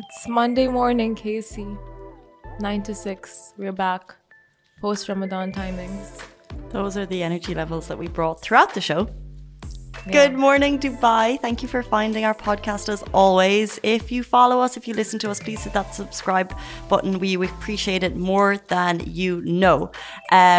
It's Monday morning, Casey. 9 to 6. We're back. Post Ramadan timings. Those are the energy levels that we brought throughout the show. Yeah. Good morning, Dubai. Thank you for finding our podcast as always. If you follow us, if you listen to us, please hit that subscribe button. We appreciate it more than you know.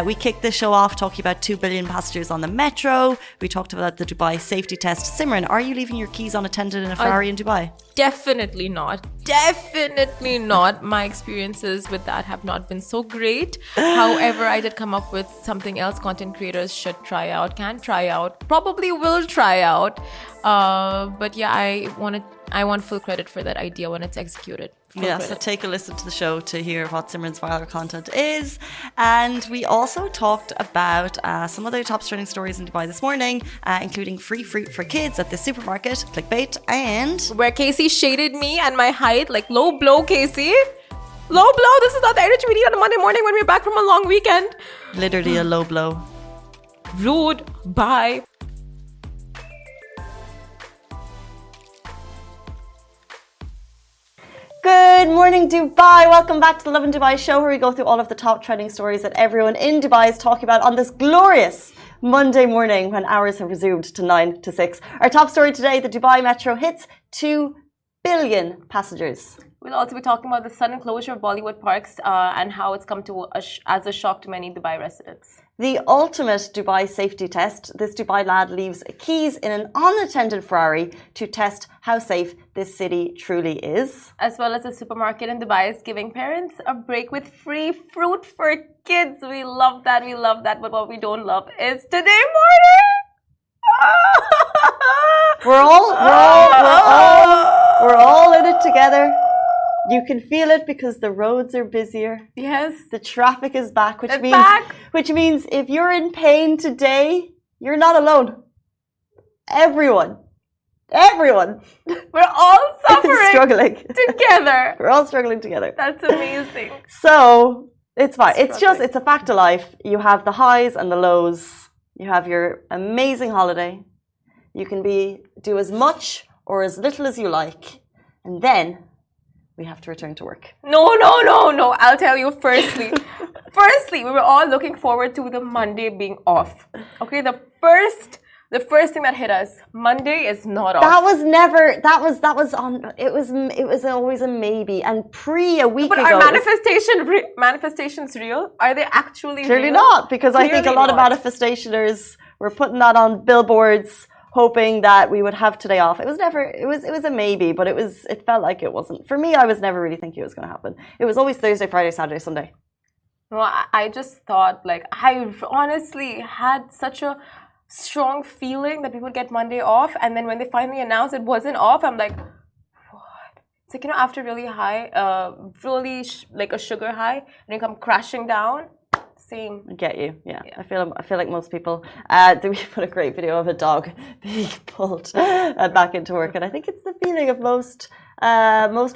We kicked the show off talking about 2 billion passengers on the metro. We talked about the Dubai safety test. Simran, are you leaving your keys unattended in a Ferrari in Dubai? Definitely not. Definitely not. My experiences with that have not been so great. However, I did come up with something else content creators should try out, can try out, probably will try out. But yeah, I want full credit for that idea when it's executed. Yeah, so take a listen to the show to hear what Simran's viral content is. And we also talked about some other top trending stories in Dubai this morning, including free fruit for kids at the supermarket, clickbait, and where Casey shaded me and my height, like low blow, Casey. Low blow, this is not the energy we need on a Monday morning when we're back from a long weekend. Literally a low blow. Rude. Bye. Good morning, Dubai. Welcome back to the Lovin Dubai show, where we go through all of the top trending stories that everyone in Dubai is talking about on this glorious Monday morning when hours have resumed to 9 to 6. Our top story today, the Dubai metro hits 2 billion passengers. We'll also be talking about the sudden closure of Bollywood parks and how it's come to as a shock to many Dubai residents. The ultimate Dubai safety test. This Dubai lad leaves keys in an unattended Ferrari to test how safe this city truly is. As well as a supermarket in Dubai is giving parents a break with free fruit for kids. We love that. We love that. But what we don't love is today morning. We're all in it together. You can feel it because the roads are busier. Yes. The traffic is back, which means if you're in pain today, you're not alone. Everyone. We're all suffering struggling together. We're all struggling together. That's amazing. So it's fine. It's a fact of life. You have the highs and the lows. You have your amazing holiday. You can do as much or as little as you like. And then we have to return to work. No. I'll tell you firstly, we were all looking forward to the Monday being off. Okay, the first thing that hit us, Monday is not off. That was always a maybe, and a week ago. But are manifestations real? Are they actually clearly real? Not, because Clearly I think a lot of manifestationers were putting that on billboards, hoping that we would have today off. It was a maybe, but it felt like it wasn't. For me, I was never really thinking it was going to happen. It was always Thursday, Friday, Saturday, Sunday. No, I just thought, like, I honestly had such a strong feeling that we would get Monday off, and then when they finally announced it wasn't off, I'm like, what? It's like, after really high, like a sugar high, and you come crashing down. Same. I get you. Yeah. I feel like most people. We put a great video of a dog being pulled back into work, and I think it's the feeling of most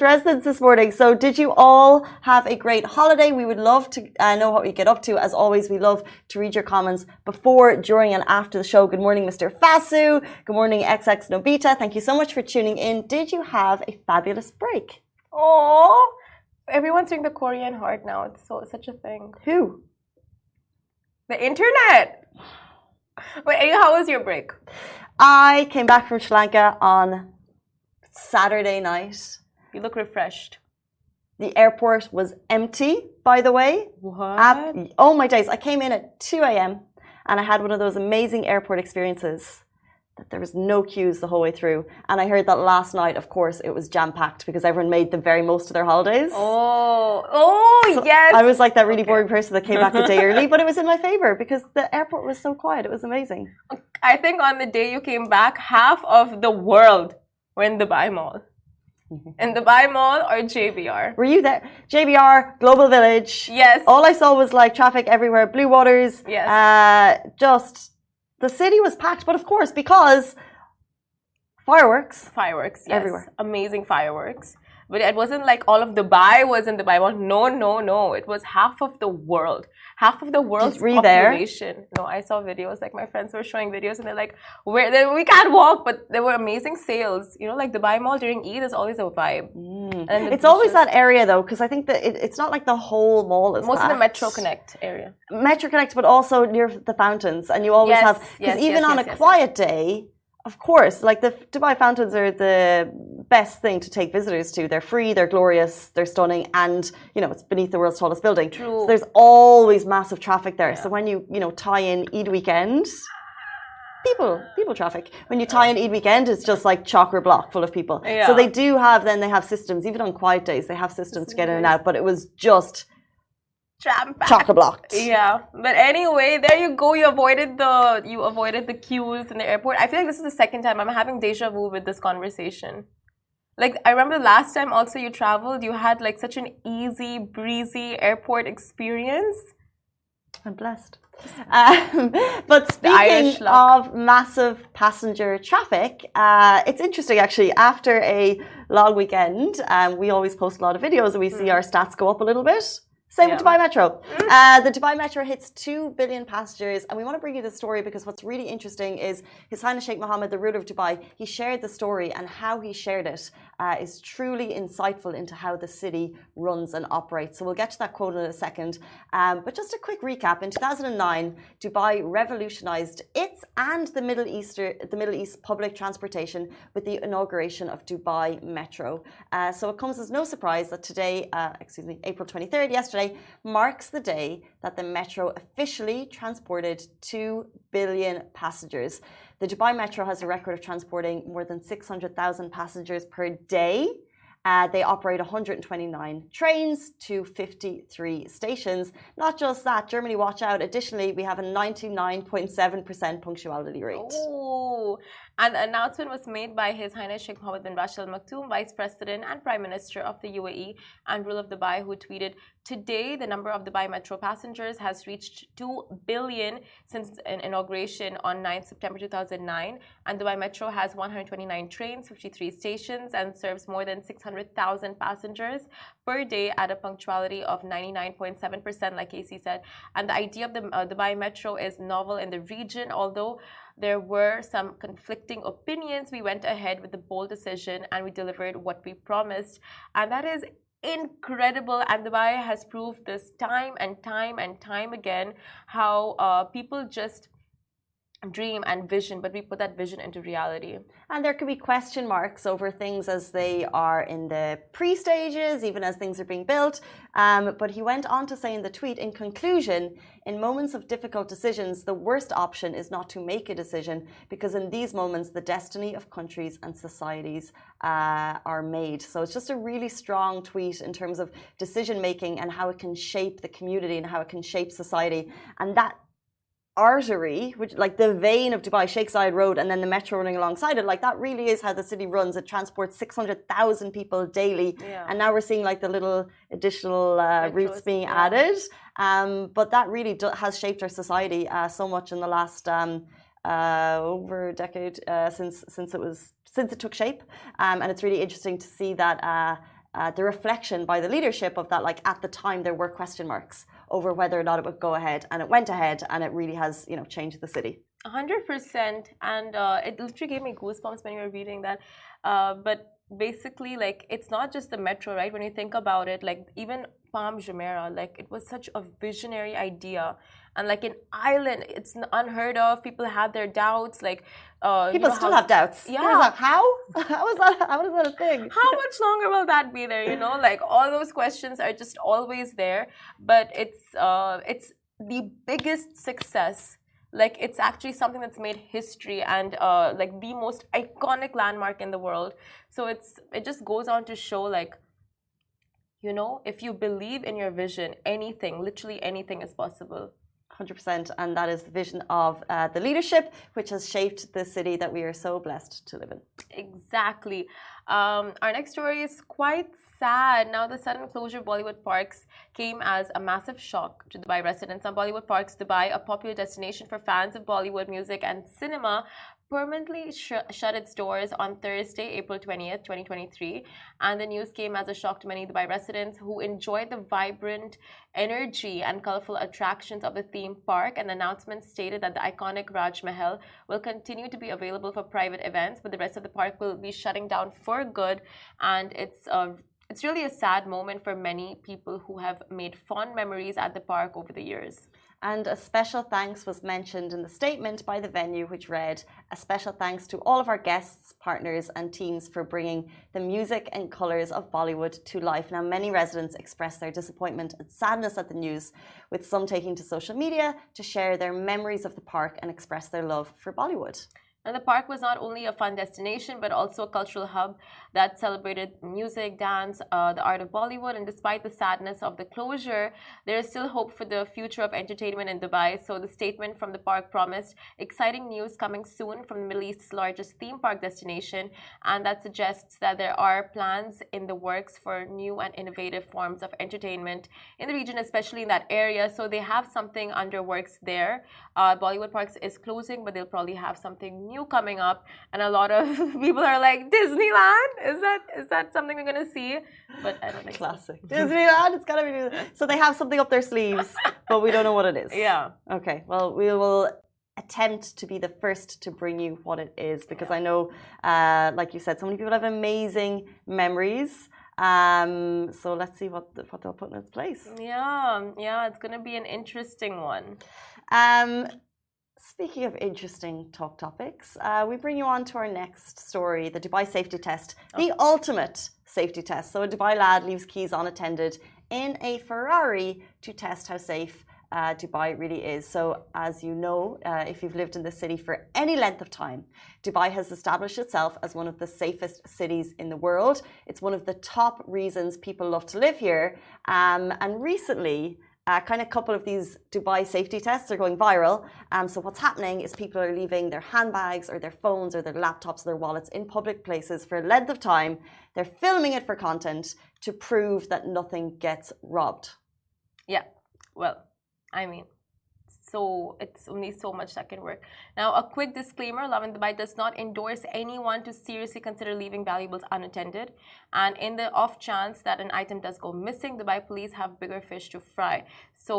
residents this morning. So, did you all have a great holiday? We would love to know what you get up to. As always, we love to read your comments before, during, and after the show. Good morning, Mr. Fasu. Good morning, XX Nobita. Thank you so much for tuning in. Did you have a fabulous break? Oh, everyone's doing the Korean heart now. It's such a thing. Who? The internet. Wait, how was your break? I came back from Sri Lanka on Saturday night. You look refreshed. The airport was empty, by the way. What? Oh my days. I came in at 2 a.m. and I had one of those amazing airport experiences that there was no queues the whole way through. And I heard that last night, of course, it was jam-packed because everyone made the very most of their holidays. So yes. I was like that really boring person that came back a day early, but it was in my favor because the airport was so quiet. It was amazing. I think on the day you came back, half of the world were in the Dubai Mall. In the Dubai Mall or JBR? Were you there? JBR, Global Village. Yes. All I saw was like traffic everywhere. Blue Waters. Yes. The city was packed, but of course, because fireworks. Fireworks, yes. Everywhere. Amazing fireworks. But it wasn't like all of Dubai was in Dubai Mall. No, no, no. It was half of the world. Half of the world's population. No, I saw videos. Like my friends were showing videos, and they're like, "Where? We can't walk." But there were amazing sales. You know, like Dubai Mall during Eid is always a vibe. And it's always that area though, because I think that it's not like the whole mall is most packed. of the Metro Connect area. Metro Connect, but also near the fountains, and you always have because even on a quiet day. Of course, like the Dubai fountains are the best thing to take visitors to. They're free, they're glorious, they're stunning, and you know it's beneath the world's tallest building. True. So there's always massive traffic there. So when you tie in Eid weekend, people traffic. When you tie in Eid weekend, it's just like chocker block full of people. Yeah. So they have systems even on quiet days. They have systems to get in and out, but it was just chock-a-blocked. Yeah, but anyway, there you go. You avoided the queues in the airport. I feel like this is the second time I'm having deja vu with this conversation. Like I remember last time also you traveled, you had like such an easy breezy airport experience. I'm blessed. But speaking of massive passenger traffic, it's interesting actually. After a long weekend, we always post a lot of videos and we see our stats go up a little bit. Same with Dubai Metro. The Dubai Metro hits 2 billion passengers, and we want to bring you this story because what's really interesting is His Highness Sheikh Mohammed, the ruler of Dubai, he shared the story, and how he shared it is truly insightful into how the city runs and operates. So we'll get to that quote in a second. But just a quick recap. In 2009, Dubai revolutionized its and the Middle East public transportation with the inauguration of Dubai Metro. So it comes as no surprise that today, April 23rd, yesterday, marks the day that the Metro officially transported 2 billion passengers. The Dubai Metro has a record of transporting more than 600,000 passengers per day. They operate 129 trains to 53 stations. Not just that, Germany, watch out. Additionally, we have a 99.7% punctuality rate. Oh, and the announcement was made by His Highness Sheikh Mohammed bin Rashid Al Maktoum, Vice President and Prime Minister of the UAE and ruler of Dubai, who tweeted, "Today, the number of Dubai Metro passengers has reached 2 billion since an inauguration on 9th September 2009. And Dubai Metro has 129 trains, 53 stations, and serves more than 600,000 passengers per day at a punctuality of 99.7%, like Casey said. And the idea of the Dubai Metro is novel in the region, although there were some conflicting opinions. We went ahead with the bold decision and we delivered what we promised." And that is incredible. And Dubai has proved this time and time and time again how people just dream and vision, but we put that vision into reality. And there could be question marks over things as they are in the pre-stages, even as things are being built. But he went on to say in the tweet, in conclusion, in moments of difficult decisions, the worst option is not to make a decision, because in these moments, the destiny of countries and societies are made. So it's just a really strong tweet in terms of decision making and how it can shape the community and how it can shape society. And that artery, which like the vein of Dubai, Sheikh Zayed Road, and then the metro running alongside it, like that really is how the city runs. It transports 600,000 people daily, and now we're seeing like the little additional routes being added. But that really has shaped our society so much in the last over a decade since it took shape, and it's really interesting to see that. The reflection by the leadership of that, like at the time there were question marks over whether or not it would go ahead, and it went ahead, and it really has, changed the city. 100%, and it literally gave me goosebumps when you were reading that. But basically, like, it's not just the metro, right? When you think about it, like even Palm Jumeirah, like it was such a visionary idea. And like an island, it's unheard of. People had their doubts. Like people still have doubts. Yeah. How is that a thing? How much longer will that be there? Like all those questions are just always there. But it's the biggest success. Like it's actually something that's made history and like the most iconic landmark in the world. So it just goes on to show like, if you believe in your vision, anything, literally anything is possible. 100%, and that is the vision of the leadership, which has shaped the city that we are so blessed to live in. Exactly. Our next story is quite sad. Now, the sudden closure of Bollywood parks came as a massive shock to Dubai residents. On Bollywood Parks Dubai, a popular destination for fans of Bollywood music and cinema, permanently shut its doors on Thursday, April 20th, 2023. And the news came as a shock to many Dubai residents who enjoyed the vibrant energy and colorful attractions of the theme park. And the announcement stated that the iconic Raj Mahal will continue to be available for private events, but the rest of the park will be shutting down for good. And it's really a sad moment for many people who have made fond memories at the park over the years. And a special thanks was mentioned in the statement by the venue, which read, "A special thanks to all of our guests, partners and teams for bringing the music and colours of Bollywood to life." Now, many residents expressed their disappointment and sadness at the news, with some taking to social media to share their memories of the park and express their love for Bollywood. And the park was not only a fun destination, but also a cultural hub that celebrated music, dance, the art of Bollywood. And despite the sadness of the closure, there is still hope for the future of entertainment in Dubai. So the statement from the park promised exciting news coming soon from the Middle East's largest theme park destination. And that suggests that there are plans in the works for new and innovative forms of entertainment in the region, especially in that area. So they have something under works there. Bollywood Parks is closing, but they'll probably have something new coming up, and a lot of people are like, Disneyland, is that something we're gonna see? But I don't think classic so. Disneyland, it's gotta be. So they have something up their sleeves, but we don't know what it is. Yeah. Okay, well, we will attempt to be the first to bring you what it is, because I know, like you said, so many people have amazing memories. So let's see what they'll put in its place. Yeah, it's gonna be an interesting one. Speaking of interesting talk topics, we bring you on to our next story, the Dubai safety test, the ultimate safety test. So a Dubai lad leaves keys unattended in a Ferrari to test how safe Dubai really is. So as you know, if you've lived in the city for any length of time, Dubai has established itself as one of the safest cities in the world. It's one of the top reasons people love to live here. And recently, kind of couple of these Dubai safety tests are going viral. So what's happening is people are leaving their handbags or their phones or their laptops, their wallets in public places for a length of time. They're filming it for content to prove that nothing gets robbed. Yeah, well, I mean, so it's only so much that can work. Now, a quick disclaimer, Lovin Dubai does not endorse anyone to seriously consider leaving valuables unattended. And in the off chance that an item does go missing, Dubai police have bigger fish to fry. So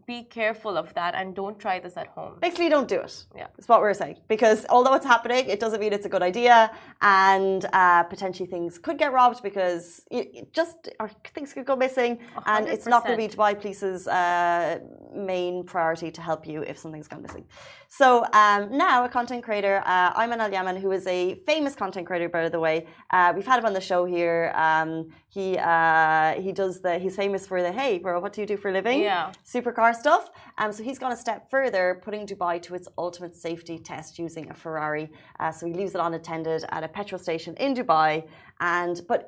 be careful of that and don't try this at home. Basically, don't do it. Yeah. That's what we're saying. Because although it's happening, it doesn't mean it's a good idea. And potentially things could get robbed because things could go missing. 100%. And it's not going to be Dubai Police's main priority to help you if something's gone missing. So now a content creator, Ayman Al-Yaman, who is a famous content creator, by the way. We've had him on the show here. He's famous for the, hey, bro, what do you do for a living? Yeah. Supercar stuff. So he's gone a step further, putting Dubai to its ultimate safety test using a Ferrari. So he leaves it unattended at a petrol station in Dubai. But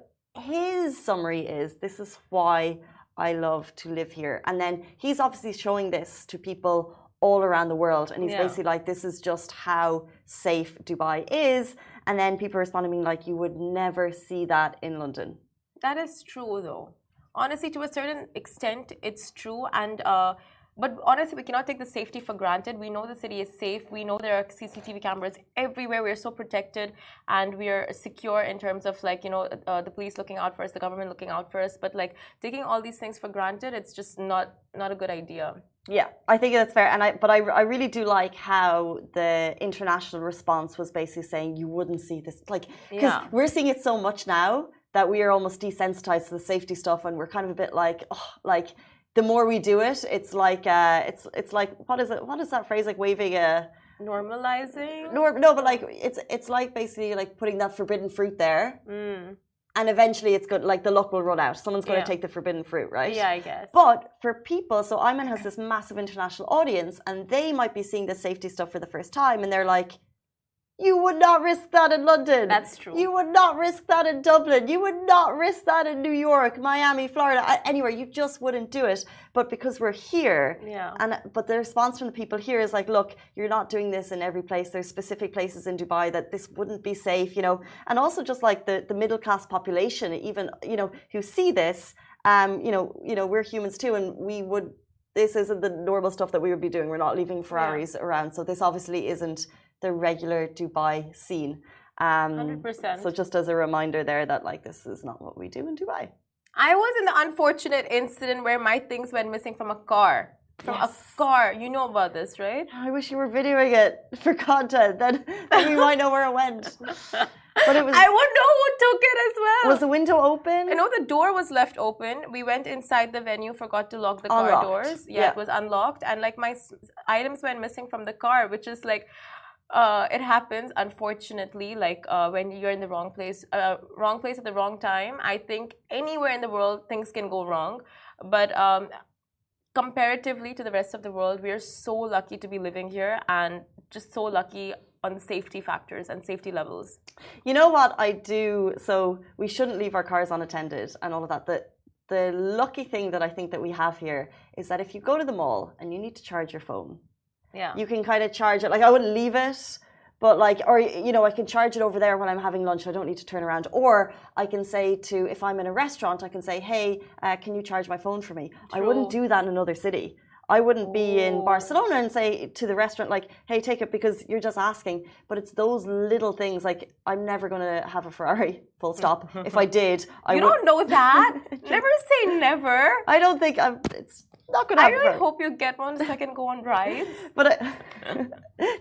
his summary is, this is why I love to live here. And then he's obviously showing this to people all around the world. And he's basically like, this is just how safe Dubai is. And then people responding being like, you would never see that in London. That is true, though. Honestly, to a certain extent, it's true. And but honestly, we cannot take the safety for granted. We know the city is safe. We know there are CCTV cameras everywhere. We are so protected and we are secure in terms of the police looking out for us, the government looking out for us. But taking all these things for granted, it's just not a good idea. Yeah, I think that's fair. But I really do like how the international response was basically saying you wouldn't see this. Because we're seeing it so much now that we are almost desensitized to the safety stuff, and we're kind of a bit the more we do it, it's like it's like what is that phrase, like waving a normalizing? No, but it's like basically like putting that forbidden fruit there. And eventually it's good, like the luck will run out. Someone's going to take the forbidden fruit, right? Yeah, I guess. But for people, so Ayman has this massive international audience and they might be seeing the safety stuff for the first time and they're like, you would not risk that in London. That's true. You would not risk that in Dublin. You would not risk that in New York, Miami, Florida, anywhere. You just wouldn't do it. But because we're here, but the response from the people here is like, look, you're not doing this in every place. There's specific places in Dubai that this wouldn't be safe, And also just like the middle class population, even, who see this, we're humans too, and this isn't the normal stuff that we would be doing. We're not leaving Ferraris around. So this obviously isn't the regular Dubai scene. 100%. So just as a reminder there that like this is not what we do in Dubai. I was in the unfortunate incident where my things went missing from a car. A car. You know about this, right? I wish you were videoing it for content. Then we might know where it went. But it was. I would know who took it as well. Was the window open? I know the door was left open. We went inside the venue, forgot to lock the car doors. Yeah, it was unlocked, and like my items went missing from the car, which is like. It happens, unfortunately, like when you're in the wrong place at the wrong time. I think anywhere in the world, things can go wrong. But comparatively to the rest of the world, we are so lucky to be living here and just so lucky on the safety factors and safety levels. You know what I do? So we shouldn't leave our cars unattended and all of that. The lucky thing that I think that we have here is that if you go to the mall and you need to charge your phone, you can kind of charge it. Like I wouldn't leave it, but like, or you know, I can charge it over there when I'm having lunch. I don't need to turn around. Or I can say to, if I'm in a restaurant, I can say, hey, can you charge my phone for me? True. I wouldn't do that in another city. I wouldn't be in Barcelona and say to the restaurant, like, hey, take it, because you're just asking. But it's those little things, like, I'm never going to have a Ferrari, full stop. If I did, I would. You don't know that. Never say never. I don't think it's not going to happen. I really hope you get one so I can go on rides. But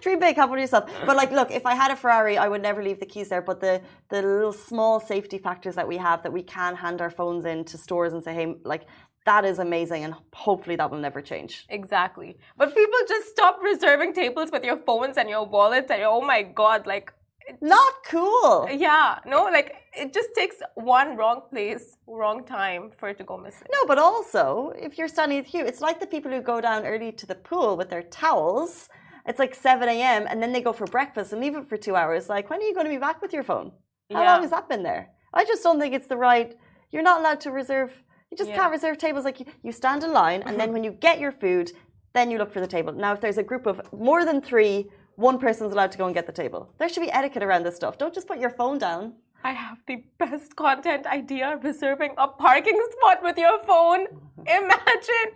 dream big, have one yourself. But like, look, if I had a Ferrari, I would never leave the keys there. But the little small safety factors that we have, that we can hand our phones in to stores and say, hey, like, that is amazing, and hopefully that will never change. Exactly. But people just stop reserving tables with your phones and your wallets, and oh my God, like... Not cool. Yeah. No, like, it just takes one wrong place, wrong time for it to go missing. No, but also, if you're standing in the queue, it's like the people who go down early to the pool with their towels. It's like 7 a.m. and then they go for breakfast and leave it for 2 hours. Like, when are you going to be back with your phone? How long has that been there? I just don't think it's the right... You're not allowed to reserve... You just can't reserve tables. Like you stand in line, and then when you get your food, then you look for the table. Now, if there's a group of more than 3, one person's allowed to go and get the table. There should be etiquette around this stuff. Don't just put your phone down. I have the best content idea: reserving a parking spot with your phone. Imagine,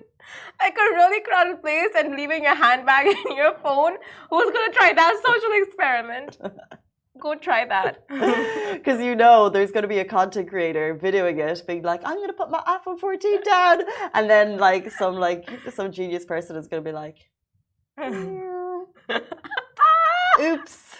like a really crowded place and leaving your handbag in your phone. Who's gonna try that social experiment? Go try that. Because you know there's going to be a content creator videoing it, being like, I'm going to put my iPhone 14 down. And then some genius person is going to be like, oops.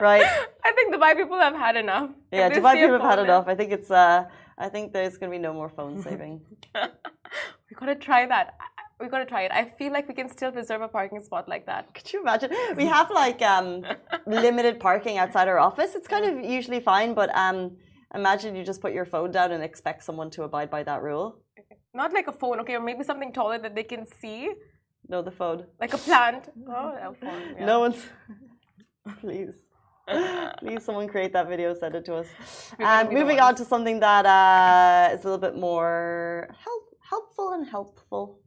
Right? I think Dubai people have had enough. Yeah, Dubai people have had enough. I think it's, I think there's going to be no more phone saving. We got to try that. We got to try it. I feel like we can still reserve a parking spot like that. Could you imagine? We have like limited parking outside our office. It's kind of usually fine, but imagine you just put your phone down and expect someone to abide by that rule. Not like a phone, okay, or maybe something taller that they can see. No, the phone. Like a plant. Oh, a phone. Yeah. No one's. Please. Please, someone create that video, send it to us. And moving on to something that is a little bit more helpful and helpful.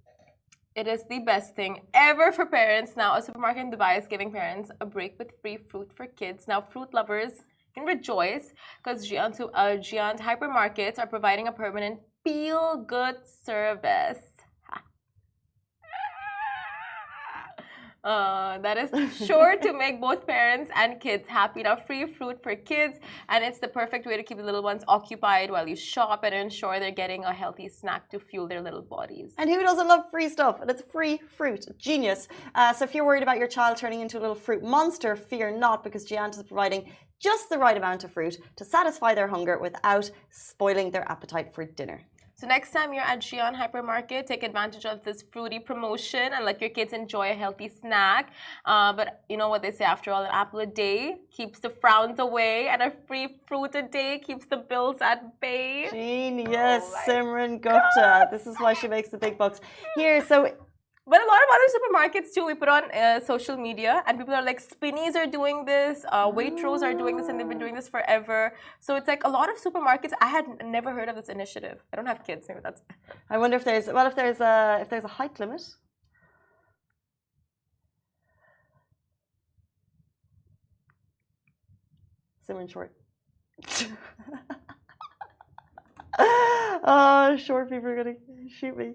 It is the best thing ever for parents. Now, a supermarket in Dubai is giving parents a break with free fruit for kids. Now, fruit lovers can rejoice because Giant hypermarkets are providing a permanent feel-good service. That is sure to make both parents and kids happy. Now, free fruit for kids, and it's the perfect way to keep the little ones occupied while you shop and ensure they're getting a healthy snack to fuel their little bodies. And who doesn't love free stuff? And it's free fruit. Genius. So if you're worried about your child turning into a little fruit monster, fear not, because Giant is providing just the right amount of fruit to satisfy their hunger without spoiling their appetite for dinner. So next time you're at Giant Hypermarket, take advantage of this fruity promotion and let your kids enjoy a healthy snack. But you know what they say, after all, an apple a day keeps the frowns away, and a free fruit a day keeps the bills at bay. Genius, Simran Gupta. This is why she makes the big bucks. Here, so... But a lot of other supermarkets too, we put on social media, and people are like, Spinneys are doing this, Waitrose are doing this, and they've been doing this forever. So it's like a lot of supermarkets. I had never heard of this initiative. I don't have kids, maybe that's... I wonder if there's a height limit. Simran short. Oh, short people are gonna shoot me.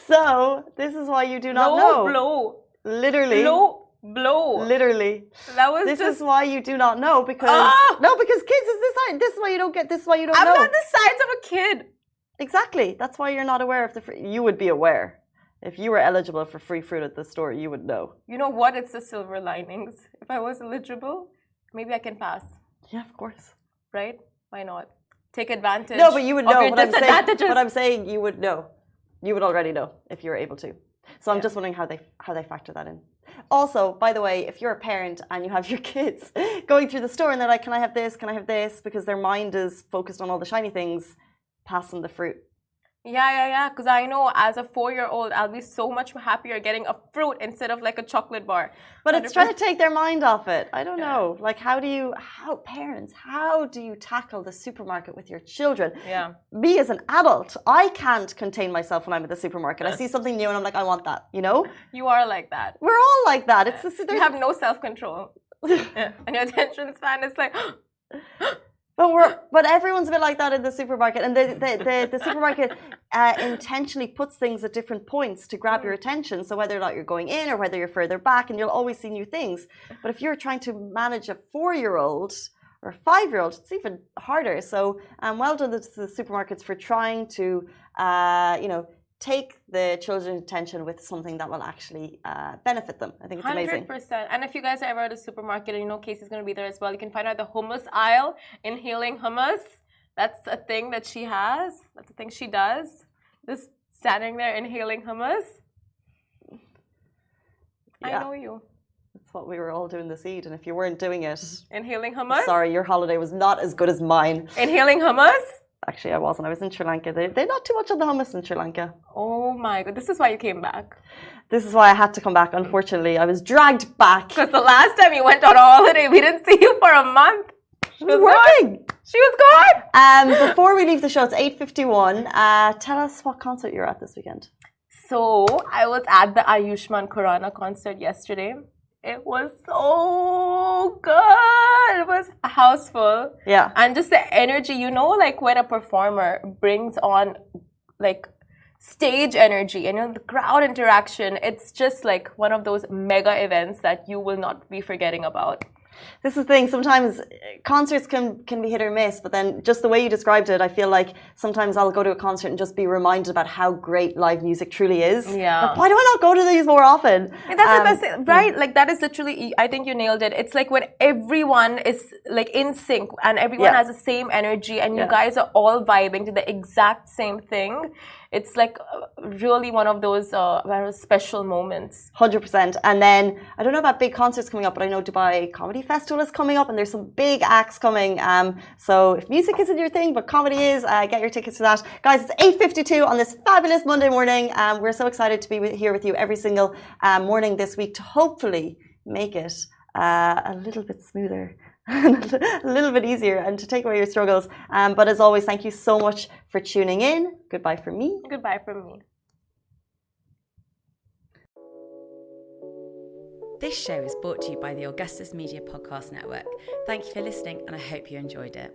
So this is why you do not know. Blow. Literally. Blow. Literally. That was This just... is why you do not know, because no, because kids is this is why you don't get, this is why you don't know. I'm not the size of a kid. Exactly. That's why you're not aware of the free. You would be aware. If you were eligible for free fruit at the store, you would know. You know what? It's the silver linings. If I was eligible, maybe I can pass. Yeah, of course. Right? Why not? Take advantage. No, but you would know. Of your disadvantages. What I'm saying, you would know. You would already know if you were able to. So I'm just wondering how they factor that in. Also, by the way, if you're a parent and you have your kids going through the store and they're like, can I have this? Can I have this? Because their mind is focused on all the shiny things, pass them the fruit. Yeah. Because I know as a 4-year-old, I'll be so much happier getting a fruit instead of like a chocolate bar. But it's trying to take their mind off it. I don't know. Like, how do you tackle the supermarket with your children? Yeah. Me as an adult, I can't contain myself when I'm at the supermarket. I see something new and I'm like, I want that, you know? You are like that. We're all like that. It's you have no self-control. And your attention span is like... But everyone's a bit like that in the supermarket, and the supermarket intentionally puts things at different points to grab your attention. So whether or not you're going in or whether you're further back, and you'll always see new things. But if you're trying to manage a 4-year-old or a 5-year-old, it's even harder. So well done to the supermarkets for trying to take the children's attention with something that will actually benefit them. I think it's amazing. 100%. And if you guys are ever at a supermarket and you know Casey's going to be there as well, you can find her at the hummus aisle, inhaling hummus. That's a thing that she has. That's a thing she does. Just standing there inhaling hummus. Yeah. I know you. That's what we were all doing this Eid. And if you weren't doing it... Inhaling hummus? Sorry, your holiday was not as good as mine. Inhaling hummus? Actually, I wasn't. I was in Sri Lanka. They're not too much on the hummus in Sri Lanka. Oh my God. This is why you came back. This is why I had to come back, unfortunately. I was dragged back. Because the last time you went on holiday, we didn't see you for a month. She was working. She was gone. Before we leave the show, it's 8:51. Tell us what concert you're at this weekend. So, I was at the Ayushmann Khurrana concert yesterday. It was so good. It was a house full. Yeah. And just the energy, you know, like when a performer brings on like stage energy and the crowd interaction, it's just like one of those mega events that you will not be forgetting about. This is the thing. Sometimes concerts can be hit or miss, but then just the way you described it, I feel like sometimes I'll go to a concert and just be reminded about how great live music truly is. Yeah. Like, why do I not go to these more often? That's the best thing, right? Like that is literally, I think you nailed it. It's like when everyone is like in sync and everyone has the same energy and you guys are all vibing to the exact same thing. It's like really one of those very special moments. 100%. And then I don't know about big concerts coming up, but I know Dubai Comedy Festival is coming up and there's some big acts coming. So if music isn't your thing, but comedy is, get your tickets for that. Guys, it's 8:52 on this fabulous Monday morning. We're so excited to be here with you every single morning this week to hopefully make it a little bit smoother. A little bit easier and to take away your struggles. But as always, thank you so much for tuning in. Goodbye from me. Goodbye from me. This show is brought to you by the Augustus Media Podcast Network. Thank you for listening and I hope you enjoyed it.